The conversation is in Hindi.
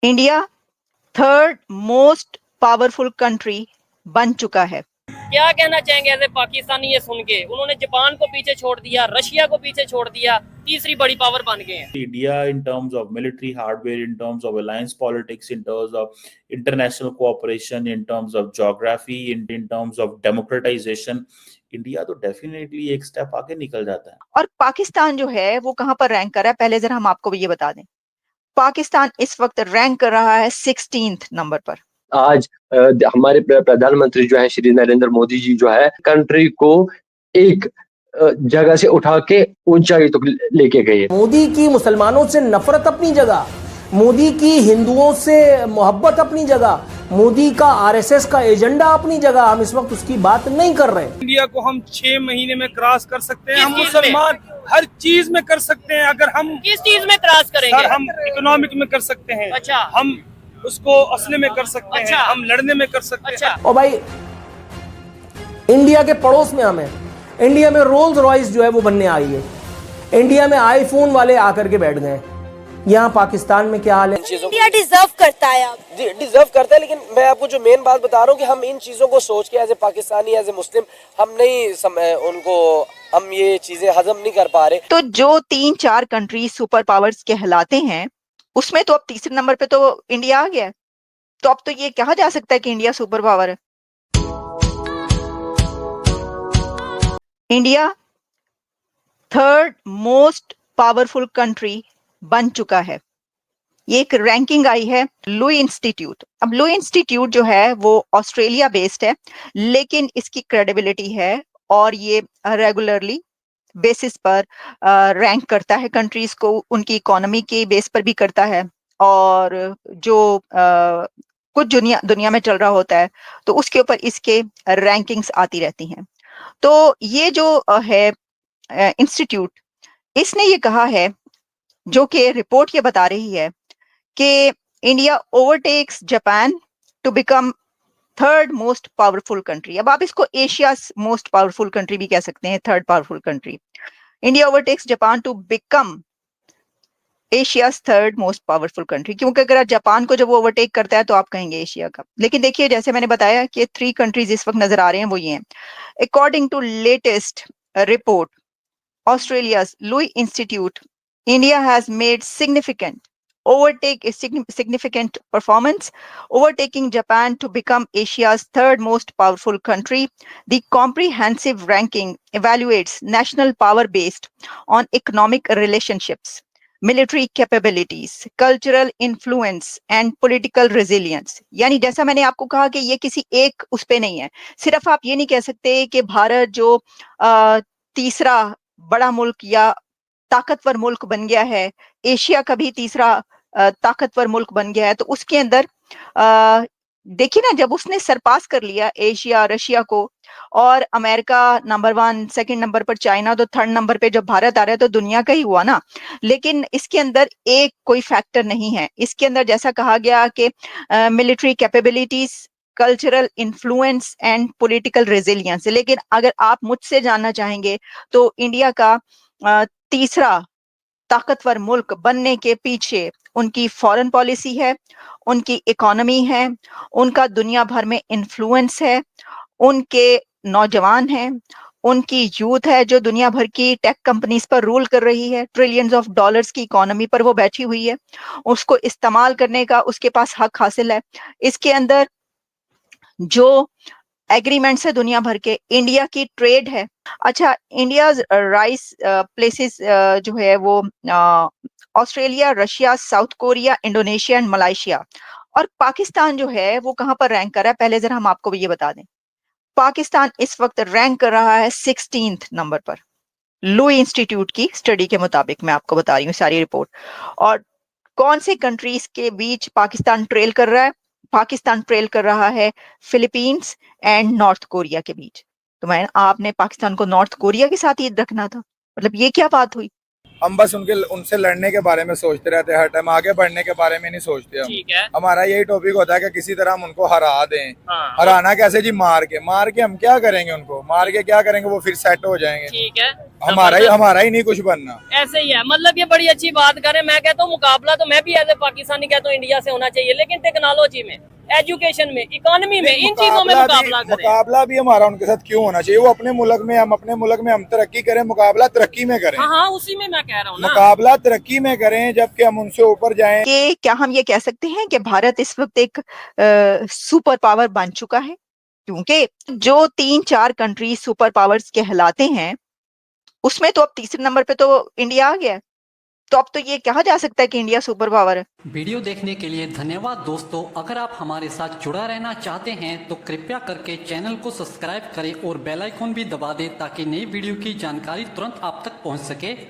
India third most powerful country बन चुका है। क्या कहना चाहेंगे एज ए पाकिस्तानी ये सुन के? उन्होंने जापान को पीछे छोड़ दिया, रशिया को पीछे छोड़ दिया, तीसरी बड़ी पावर बन गए हैं। India, in terms of military hardware, in terms of alliance politics, in terms of international cooperation, in terms of geography, in terms of democratization, India तो डेफिनेटली एक स्टेप आगे निकल जाता है। और पाकिस्तान जो है वो कहां पर रैंक कर रहा है, पहले जरा हम आपको ये बता दें। पाकिस्तान इस वक्त रैंक कर रहा है 16th नंबर पर। आज हमारे प्रधानमंत्री जो है श्री नरेंद्र मोदी जी जो है कंट्री को एक जगह से उठा के ऊंचाई तक लेके गए। मोदी की मुसलमानों से नफरत अपनी जगह, मोदी की हिंदुओं से मोहब्बत अपनी जगह, मोदी का आरएसएस का एजेंडा अपनी जगह, हम इस वक्त उसकी बात नहीं कर रहे। इंडिया को हम 6 महीने में क्रॉस कर सकते हैं, हम मुसलमान हर चीज में कर सकते हैं। अगर हम किस चीज में क्रॉस करेंगे? सर, हम इकोनॉमिक में कर सकते हैं। अच्छा। हम उसको असले में कर सकते हैं, हम लड़ने में कर सकते हैं। और भाई इंडिया के पड़ोस में हमें, इंडिया में रोल्स रॉयस जो है वो बनने आई है, इंडिया में आईफोन वाले आकर के बैठ गए। यहाँ पाकिस्तान में क्या हाल है? इंडिया डिजर्व करता है, आप डिजर्व करता है, लेकिन मैं आपको जो मेन बात बता रहा हूँ कि हम इन चीजों को सोच के as a Pakistani, as a Muslim, हम नहीं उनको हम ये चीजें हजम नहीं कर पा रहे। तो जो 3-4 कंट्री सुपर पावर्स कहलाते हैं उसमें तो अब तीसरे नंबर पे तो इंडिया आ गया है। तो अब तो ये कहा जा सकता है कि इंडिया सुपर पावर है। India third most powerful country बन चुका है। ये एक रैंकिंग आई है लुई इंस्टीट्यूट। अब लुई इंस्टीट्यूट जो है वो ऑस्ट्रेलिया बेस्ड है, लेकिन इसकी क्रेडिबिलिटी है और ये रेगुलरली बेसिस पर रैंक करता है कंट्रीज को, उनकी इकोनॉमी के बेस पर भी करता है, और जो कुछ दुनिया में चल रहा होता है तो उसके ऊपर इसके रैंकिंग्स आती रहती हैं। तो ये जो है इंस्टीट्यूट, इसने ये कहा है, जो कि रिपोर्ट ये बता रही है कि India overtakes Japan to become third most powerful country. अब आप इसको एशिया मोस्ट पावरफुल कंट्री भी कह सकते हैं, third powerful country. India overtakes Japan to become Asia's third most powerful country, क्योंकि अगर जापान को जब वो ओवरटेक करता है तो आप कहेंगे एशिया का। लेकिन देखिए, जैसे मैंने बताया कि 3 कंट्रीज इस वक्त नजर आ रहे हैं, वो ये हैं। According to latest report Australia's Lowy Institute, India has made significant performance, overtaking Japan to become Asia's third most powerful country. The comprehensive ranking evaluates national power based on economic relationships, military capabilities, cultural influence and political resilience. यानी जैसा मैंने आपको कहा कि ये किसी एक उस पे नहीं है। सिर्फ आप ये नहीं कह सकते कि भारत जो तीसरा बड़ा मुल्क या ताकतवर मुल्क बन गया है, एशिया का भी तीसरा ताकतवर मुल्क बन गया है, तो उसके अंदर देखिए ना, जब उसने सरपास कर लिया एशिया, रशिया को, और अमेरिका नंबर 1, सेकंड नंबर पर चाइना, तो थर्ड नंबर पे जब भारत आ रहा है तो दुनिया का ही हुआ ना। लेकिन इसके अंदर एक कोई फैक्टर नहीं है। इसके अंदर जैसा कहा गया कि military capabilities, cultural influence and political resilience. लेकिन अगर आप मुझसे जानना चाहेंगे तो इंडिया का तीसरा ताकतवर मुल्क बनने के पीछे उनकी फॉरेन पॉलिसी है, उनकी इकोनॉमी है, उनका दुनिया भर में इन्फ्लुएंस है, उनके नौजवान हैं, उनकी यूथ है जो दुनिया भर की टेक कंपनीज पर रूल कर रही है, ट्रिलियंस ऑफ डॉलर्स की इकोनॉमी पर वो बैठी हुई है, उसको इस्तेमाल करने का उसके पास हक हासिल है। इसके अंदर जो एग्रीमेंट्स है दुनिया भर के, इंडिया की ट्रेड है। अच्छा, इंडिया राइस प्लेसेस जो है वो Australia, Russia, south Korea, Indonesia and Malaysia. और पाकिस्तान जो है वो कहां पर रैंक कर रहा है, पहले जरा हम आपको ये बता दें। पाकिस्तान इस वक्त रैंक कर रहा है 16th नंबर पर, लुई इंस्टीट्यूट की स्टडी के मुताबिक। मैं आपको बता रही हूँ सारी रिपोर्ट। और कौन से कंट्रीज के बीच पाकिस्तान ट्रेल कर रहा है? पाकिस्तान ट्रेल कर रहा है फिलीपींस एंड नॉर्थ कोरिया के बीच। तो मैं आपने पाकिस्तान को नॉर्थ कोरिया के साथ ही रखना था, मतलब ये क्या बात हुई? हम बस उनसे लड़ने के बारे में सोचते रहते हैं हर टाइम, आगे बढ़ने के बारे में नहीं सोचते हम। ठीक है। हमारा यही टॉपिक होता है कि किसी तरह हम उनको हरा दें। हाँ। हराना कैसे जी? मार के हम क्या करेंगे उनको? मार के क्या करेंगे? वो फिर सेट हो जाएंगे। ठीक है। हमारा ही नहीं कुछ बनना। ऐसे ही है, मतलब ये बड़ी अच्छी बात करें। मैं कहता हूँ मुकाबला तो मैं भी एज ए पाकिस्तानी कहता हूँ इंडिया से होना चाहिए, लेकिन टेक्नोलॉजी में, एजुकेशन में, इकोनॉमी में, इन चीजों में मुकाबला करें। मुकाबला भी हमारा उनके साथ क्यों होना चाहिए? वो अपने मुल्क में, हम अपने मुल्क में, हम तरक्की करें, मुकाबला तरक्की में करें। हाँ, उसी में मैं कह रहा हूँ ना, मुकाबला तरक्की में करें, जबकि हम उनसे ऊपर जाएं। कि क्या हम ये कह सकते हैं कि भारत इस वक्त एक सुपर पावर बन चुका है? क्योंकि जो 3-4 कंट्रीज सुपर पावर्स कहलाते हैं, उसमें तो अब तीसरे नंबर पे तो इंडिया आ गया है। तो अब तो ये कहा जा सकता है कि इंडिया सुपर पावर है। वीडियो देखने के लिए धन्यवाद दोस्तों। अगर आप हमारे साथ जुड़ा रहना चाहते हैं तो कृपया करके चैनल को सब्सक्राइब करें और बेल आइकन भी दबा दें ताकि नई वीडियो की जानकारी तुरंत आप तक पहुंच सके।